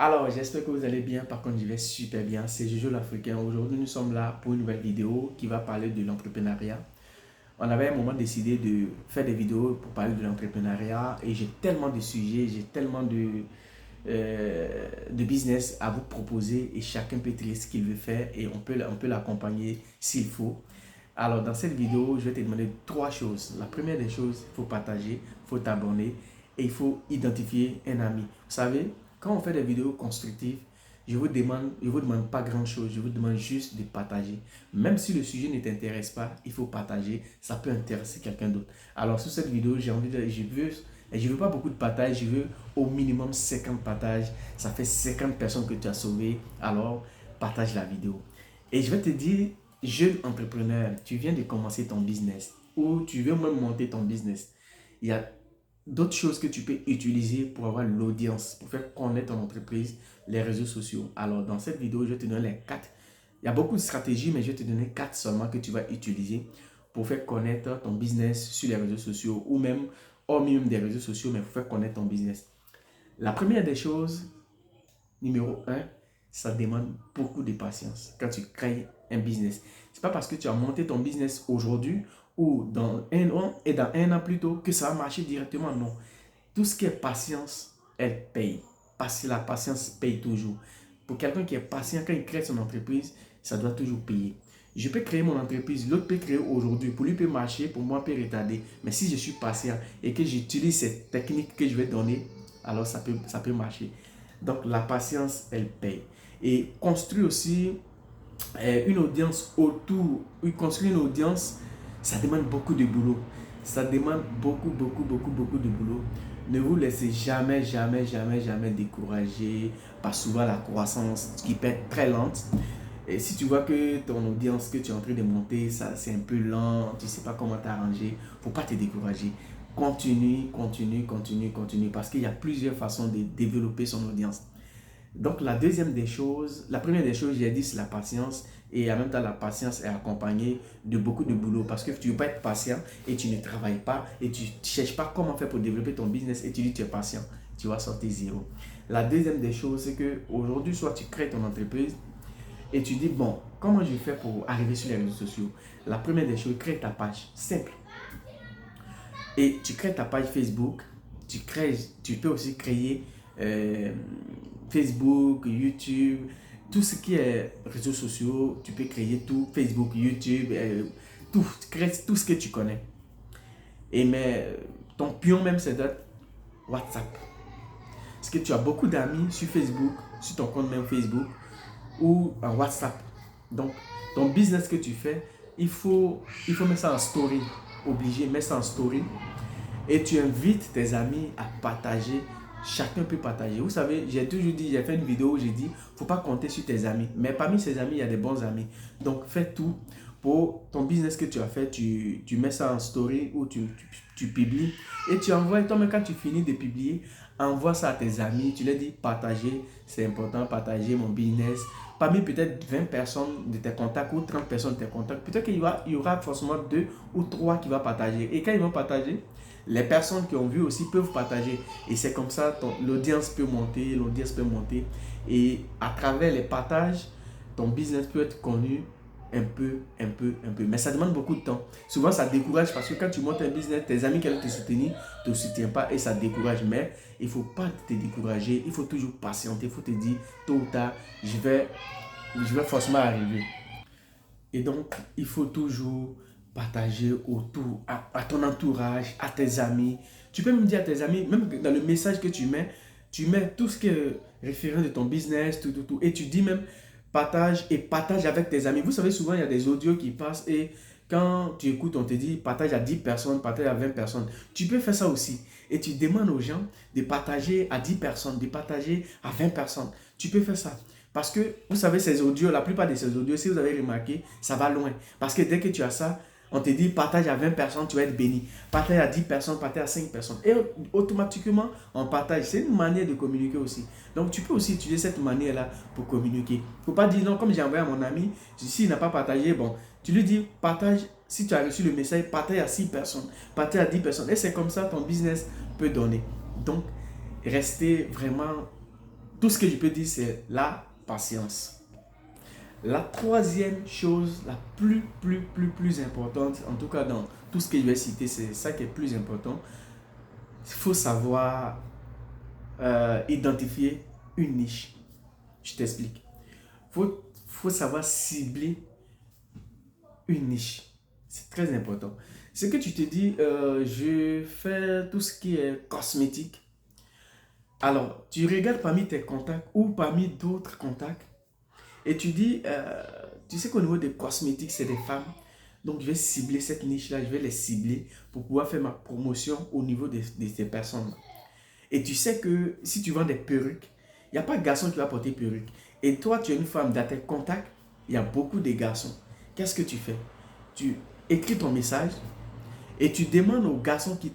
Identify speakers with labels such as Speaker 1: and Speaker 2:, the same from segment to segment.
Speaker 1: Alors, j'espère que vous allez bien. Par contre, je vais super bien. C'est Jojo l'Africain. Aujourd'hui, nous sommes là pour une nouvelle vidéo qui va parler de l'entrepreneuriat. On avait un moment décidé de faire des vidéos pour parler de l'entrepreneuriat et j'ai tellement de sujets, j'ai tellement de business à vous proposer et chacun peut trier ce qu'il veut faire et on peut l'accompagner s'il faut. Alors, dans cette vidéo, je vais te demander trois choses. La première des choses, il faut partager, il faut t'abonner et il faut identifier un ami. Vous savez, quand on fait des vidéos constructives, je vous demande pas grand-chose, je vous demande juste de partager. Même si le sujet ne t'intéresse pas, il faut partager, ça peut intéresser quelqu'un d'autre. Alors, sur cette vidéo, je veux pas beaucoup de partage, je veux au minimum 50 partages. Ça fait 50 personnes que tu as sauvées, alors partage la vidéo. Et je vais te dire, jeune entrepreneur, tu viens de commencer ton business ou tu veux même monter ton business. Il y a d'autres choses que tu peux utiliser pour avoir l'audience, pour faire connaître ton entreprise, les réseaux sociaux. Alors, dans cette vidéo, je vais te donner les quatre. Il y a beaucoup de stratégies, mais je vais te donner quatre seulement que tu vas utiliser pour faire connaître ton business sur les réseaux sociaux ou même hors même des réseaux sociaux, mais pour faire connaître ton business. La première des choses, numéro un, ça demande beaucoup de patience quand tu crées un business. C'est pas parce que tu as monté ton business aujourd'hui ou dans un an et dans un an plus tôt que ça va marcher directement. Non. Tout ce qui est patience, elle paye. Parce que la patience paye toujours. Pour quelqu'un qui est patient, quand il crée son entreprise, ça doit toujours payer. Je peux créer mon entreprise, l'autre peut créer aujourd'hui. Pour lui, peut marcher, pour moi, peut retarder. Mais si je suis patient et que j'utilise cette technique que je vais donner, alors ça peut marcher. Donc, la patience, elle paye. Et construire aussi une audience autour, construire une audience, ça demande beaucoup de boulot. Ça demande beaucoup de boulot. Ne vous laissez jamais, jamais, jamais, jamais décourager par souvent la croissance qui peut être très lente. Et si tu vois que ton audience que tu es en train de monter, ça c'est un peu lent, tu ne sais pas comment t'arranger, il ne faut pas te décourager. Continue, continue, continue, continue, parce qu'il y a plusieurs façons de développer son audience. Donc, la première des choses, j'ai dit, c'est la patience. Et en même temps, la patience est accompagnée de beaucoup de boulot. Parce que tu ne veux pas être patient et tu ne travailles pas et tu ne cherches pas comment faire pour développer ton business et tu dis que tu es patient. Tu vas sortir zéro. La deuxième des choses, c'est qu'aujourd'hui, soit tu crées ton entreprise et tu dis, bon, comment je vais faire pour arriver sur les réseaux sociaux? La première des choses, crée ta page. Simple. Et tu crées ta page Facebook. Tu peux aussi créer euh, Facebook, YouTube, tout ce qui est réseaux sociaux, tu peux créer tout, Facebook, YouTube, tout, crée tout ce que tu connais. Et mais ton pion même, c'est d'être WhatsApp. Parce que tu as beaucoup d'amis sur Facebook, sur ton compte même Facebook ou en WhatsApp. Donc, ton business que tu fais, il faut mettre ça en story. Obligé, mettre ça en story. Et tu invites tes amis à partager. Chacun peut partager. Vous savez, j'ai toujours dit, j'ai fait une vidéo où j'ai dit, il ne faut pas compter sur tes amis. Mais parmi ces amis, il y a des bons amis. Donc, fais tout pour ton business que tu as fait. Tu mets ça en story ou tu publies. Et tu envoies, toi-même, quand tu finis de publier, envoie ça à tes amis. Tu leur dis, partagez, c'est important, partagez mon business. Parmi peut-être 20 personnes de tes contacts ou 30 personnes de tes contacts, peut-être qu'il y aura forcément 2 ou 3 qui vont partager. Et quand ils vont partager, les personnes qui ont vu aussi peuvent partager. Et c'est comme ça, l'audience peut monter, l'audience peut monter. Et à travers les partages, ton business peut être connu un peu, un peu, un peu. Mais ça demande beaucoup de temps. Souvent, ça décourage parce que quand tu montes un business, tes amis qui veulent te soutenir ne te soutiennent pas et ça décourage. Mais il ne faut pas te décourager. Il faut toujours patienter. Il faut te dire, tôt ou tard, je vais forcément arriver. Et donc, il faut toujours partager autour, à ton entourage, à tes amis. Tu peux même dire à tes amis, même dans le message que tu mets tout ce qui est référent de ton business, tout, tout, tout. Et tu dis même partage et partage avec tes amis. Vous savez, souvent, il y a des audios qui passent et quand tu écoutes, on te dit partage à 10 personnes, partage à 20 personnes. Tu peux faire ça aussi. Et tu demandes aux gens de partager à 10 personnes, de partager à 20 personnes. Tu peux faire ça. Parce que, vous savez, ces audios, la plupart de ces audios, si vous avez remarqué, ça va loin. Parce que dès que tu as ça, on te dit partage à 20 personnes, tu vas être béni. Partage à 10 personnes, partage à 5 personnes. Et automatiquement, on partage. C'est une manière de communiquer aussi. Donc, tu peux aussi utiliser cette manière-là pour communiquer. Il ne faut pas dire non, comme j'ai envoyé à mon ami, s'il n'a pas partagé, bon, tu lui dis partage. Si tu as reçu le message, partage à 6 personnes, partage à 10 personnes. Et c'est comme ça ton business peut donner. Donc, restez vraiment tout ce que je peux dire, c'est la patience. La troisième chose, la plus importante, en tout cas dans tout ce que je vais citer, c'est ça qui est plus important. Il faut savoir identifier une niche. Je t'explique. Faut savoir cibler une niche. C'est très important. Ce que tu te dis, je fais tout ce qui est cosmétique. Alors, tu regardes parmi tes contacts ou parmi d'autres contacts et tu dis, tu sais qu'au niveau des cosmétiques, c'est des femmes. Donc, je vais cibler cette niche-là, je vais les cibler pour pouvoir faire ma promotion au niveau de ces personnes. Et tu sais que si tu vends des perruques, il n'y a pas de garçon qui va porter perruque. Et toi, tu es une femme, dans tes contacts, il y a beaucoup de garçons. Qu'est-ce que tu fais? Tu écris ton message et tu demandes aux garçons qui,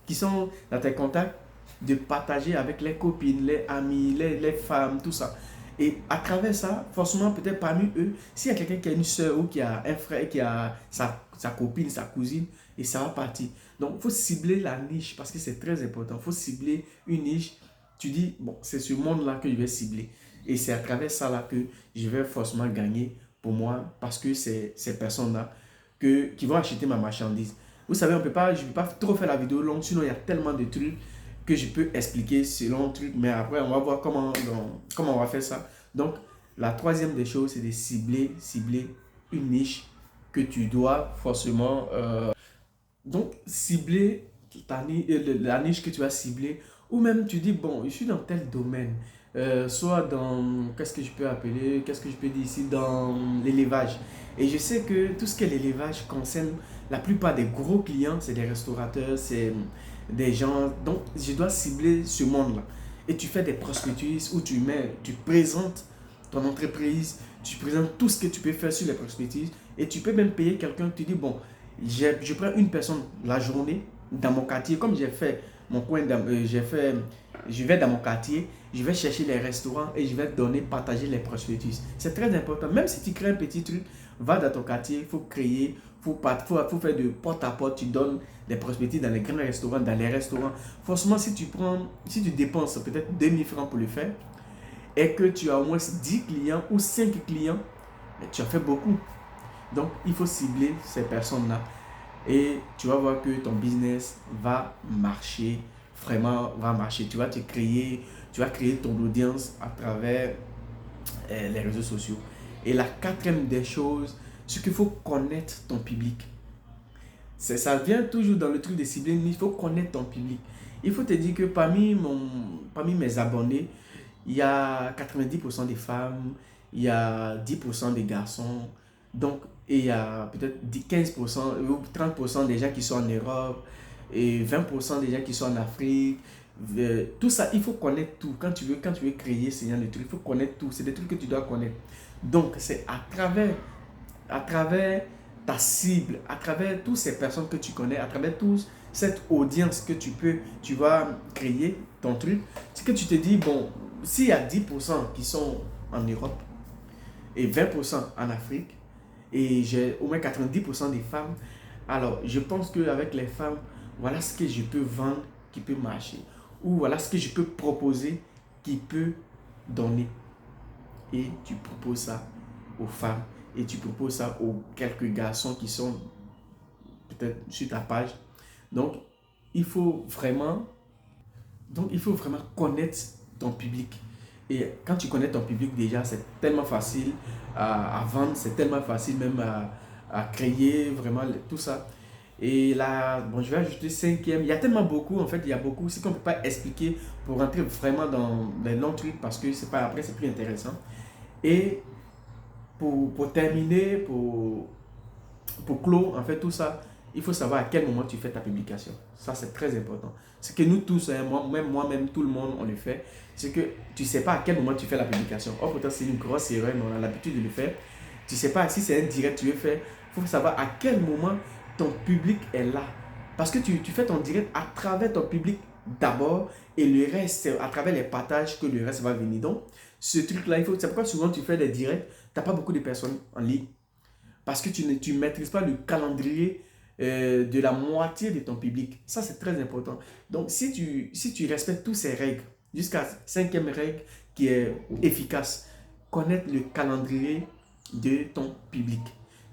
Speaker 1: qui sont dans tes contacts de partager avec les copines, les amis, les femmes, tout ça. Et à travers ça, forcément, peut-être parmi eux, s'il y a quelqu'un qui a une soeur ou qui a un frère, qui a sa copine, sa cousine, et ça va partir. Donc, il faut cibler la niche parce que c'est très important. Il faut cibler une niche. Tu dis, bon, c'est ce monde-là que je vais cibler. Et c'est à travers ça là que je vais forcément gagner pour moi parce que c'est ces personnes-là qui vont acheter ma marchandise. Vous savez, je ne peux pas trop faire la vidéo longue, sinon il y a tellement de trucs que je peux expliquer selon le truc, mais après on va voir comment on va faire ça. Donc la troisième des choses, c'est de cibler une niche que tu dois forcément donc cibler la niche que tu vas cibler, ou même tu dis bon, je suis dans tel domaine, soit dans, qu'est-ce que je peux appeler, qu'est-ce que je peux dire ici, dans l'élevage. Et je sais que tout ce qui est l'élevage concerne la plupart des gros clients, c'est des restaurateurs, c'est des gens. Donc, je dois cibler ce monde-là. Et tu fais des prospectus où tu présentes ton entreprise, tu présentes tout ce que tu peux faire sur les prospectus et tu peux même payer quelqu'un. Tu dis, bon, je prends une personne la journée dans mon quartier, comme j'ai fait mon coin, je vais dans mon quartier, je vais chercher les restaurants et je vais partager les prospectus. C'est très important. Même si tu crées un petit truc, va dans ton quartier, il faut créer, faut faire de porte à porte, tu donnes des prospectus dans les grands restaurants, dans les restaurants. Forcément, si tu dépenses peut-être 2000 francs pour le faire et que tu as au moins 10 clients ou 5 clients, tu as fait beaucoup. Donc, il faut cibler ces personnes-là et tu vas voir que ton business va marcher, vraiment va marcher. Tu vas créer ton audience à travers les réseaux sociaux. Et la quatrième des choses, c'est qu'il faut connaître ton public. Ça vient toujours dans le truc de cibler, il faut connaître ton public. Il faut te dire que parmi mes abonnés, il y a 90% des femmes, il y a 10% des garçons, donc, et il y a peut-être 15% ou 30% des gens qui sont en Europe, et 20% des gens qui sont en Afrique. Tout ça, il faut connaître tout. Quand tu veux créer ce genre de trucs, il faut connaître tout. C'est des trucs que tu dois connaître. Donc, c'est à travers ta cible, à travers toutes ces personnes que tu connais, à travers toute cette audience que tu vas créer ton truc, c'est que tu te dis, bon, s'il y a 10% qui sont en Europe et 20% en Afrique, et j'ai au moins 90% des femmes, alors je pense qu'avec les femmes, voilà ce que je peux vendre qui peut marcher. Ou voilà ce que je peux proposer qui peut donner. Et tu proposes ça aux femmes. Et tu proposes ça aux quelques garçons qui sont peut-être sur ta page. Donc, il faut vraiment connaître ton public. Et quand tu connais ton public déjà, c'est tellement facile à vendre, c'est tellement facile même à créer vraiment tout ça. Et là, bon, je vais ajouter cinquième. Il y a tellement beaucoup, en fait, il y a beaucoup. C'est qu'on ne peut pas expliquer pour rentrer vraiment dans les longs trucs parce que après, c'est plus intéressant. Et pour terminer, pour clore, en fait, tout ça, il faut savoir à quel moment tu fais ta publication. Ça, c'est très important. C'est que nous tous, hein, moi-même, tout le monde, on le fait. C'est que tu ne sais pas à quel moment tu fais la publication. Oh, pourtant, c'est une grosse erreur, mais on a l'habitude de le faire. Tu ne sais pas si c'est un direct tu veux faire. Il faut savoir à quel moment ton public est là. Parce que tu fais ton direct à travers ton public d'abord et le reste, c'est à travers les partages que le reste va venir. Donc, ce truc-là, c'est pourquoi souvent tu fais des directs, tu n'as pas beaucoup de personnes en ligne. Parce que tu ne maîtrises pas le calendrier de la moitié de ton public. Ça, c'est très important. Donc, si tu respectes toutes ces règles, jusqu'à cinquième règle qui est efficace. Connaître le calendrier de ton public.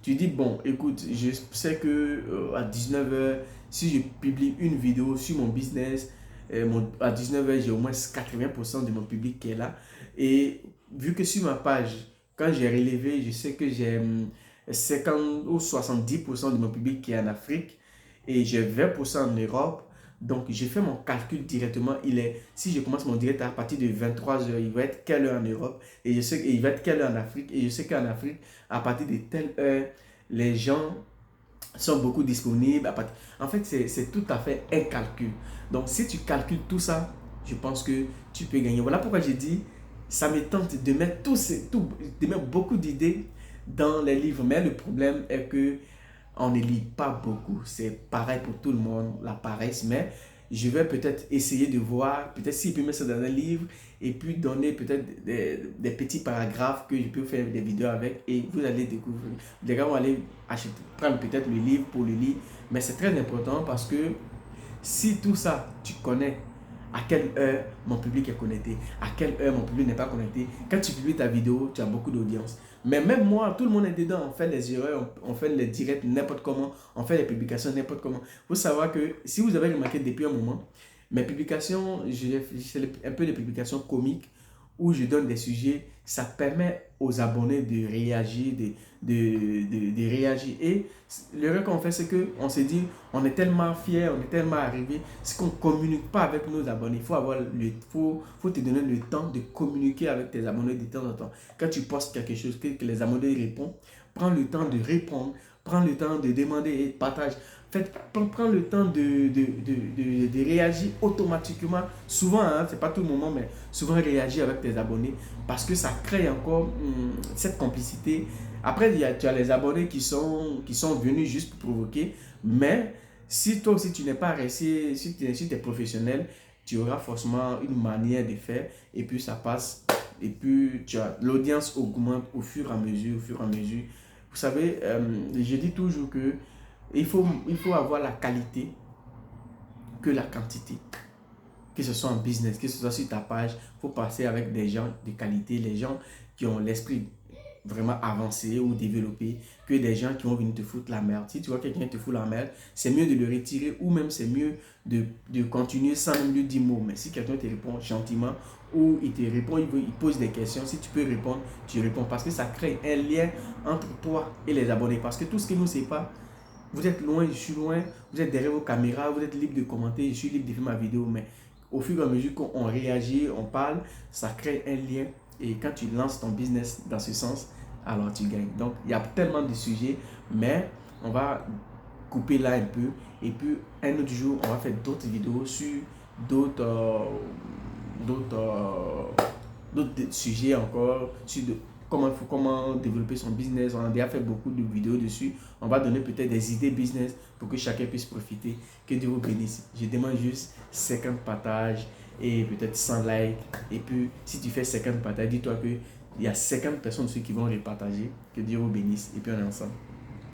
Speaker 1: Tu dis, bon, écoute, je sais que à 19h, si je publie une vidéo sur mon business, à 19h, j'ai au moins 80% de mon public qui est là. Et vu que sur ma page, quand j'ai relevé, je sais que j'ai 50 ou 70% de mon public qui est en Afrique et j'ai 20% en Europe. Donc, j'ai fait mon calcul directement. Si je commence mon direct à partir de 23h, il va être quelle heure en Europe et je sais qu'il va être quelle heure en Afrique. Et je sais qu'en Afrique, à partir de telle heure, les gens sont beaucoup disponibles. En fait, c'est tout à fait un calcul. Donc, si tu calcules tout ça, je pense que tu peux gagner. Voilà pourquoi j'ai dit, ça me tente de mettre, de mettre beaucoup d'idées dans les livres. Mais le problème est que on ne lit pas beaucoup. C'est pareil pour tout le monde, la paresse. Mais je vais peut-être essayer de voir, peut-être s'il peut mettre ça dans un livre et puis donner peut-être des petits paragraphes que je peux faire des vidéos avec et vous allez découvrir. Les gars vont aller acheter, prendre peut-être le livre pour le lire. Mais c'est très important parce que si tout ça, tu connais à quelle heure mon public est connecté, à quelle heure mon public n'est pas connecté. Quand tu publies ta vidéo, tu as beaucoup d'audience. Mais même moi, tout le monde est dedans. On fait les erreurs, on fait les directs n'importe comment, on fait les publications n'importe comment. Il faut savoir que si vous avez remarqué depuis un moment, mes publications, c'est un peu des publications comiques où je donne des sujets. Ça permet aux abonnés de réagir, de réagir. Et l'erreur qu'on fait, c'est qu'on se dit, on est tellement fiers, on est tellement arrivé, c'est qu'on ne communique pas avec nos abonnés. Faut te donner le temps de communiquer avec tes abonnés de temps en temps. Quand tu postes quelque chose, que les abonnés répondent, prends le temps de répondre, prends le temps de demander et partage. Prends le temps de réagir automatiquement. Souvent, hein, ce n'est pas tout le moment, mais souvent réagir avec tes abonnés parce que ça crée encore cette complicité. Après, tu as les abonnés qui sont venus juste pour provoquer, mais si toi aussi tu n'es pas resté, si tu es professionnel, tu auras forcément une manière de faire et puis ça passe et puis l'audience augmente au fur et à mesure, au fur et à mesure. Vous savez, je dis toujours que il faut avoir la qualité que la quantité. Que ce soit en business, que ce soit sur ta page, il faut passer avec des gens de qualité, les gens qui ont l'esprit vraiment avancé ou développé, que des gens qui vont venir te foutre la merde. Si tu vois quelqu'un te fout la merde, c'est mieux de le retirer ou même c'est mieux de continuer sans même lui dire mot. Mais si quelqu'un te répond gentiment ou il te répond, il pose des questions, si tu peux répondre, tu réponds parce que ça crée un lien entre toi et les abonnés. Parce que tout ce qui nous sépare, vous êtes loin, je suis loin, vous êtes derrière vos caméras, vous êtes libre de commenter, je suis libre de faire ma vidéo, mais au fur et à mesure qu'on réagit, on parle, ça crée un lien et quand tu lances ton business dans ce sens, alors tu gagnes. Donc, il y a tellement de sujets, mais on va couper là un peu et puis un autre jour, on va faire d'autres vidéos sur d'autres sujets encore, sur comment développer son business. On a déjà fait beaucoup de vidéos dessus. On va donner peut-être des idées business pour que chacun puisse profiter. Que Dieu vous bénisse. Je demande juste 50 partages et peut-être 100 likes. Et puis, si tu fais 50 partages, dis-toi qu'il y a 50 personnes dessus qui vont les partager. Que Dieu vous bénisse. Et puis, on est ensemble.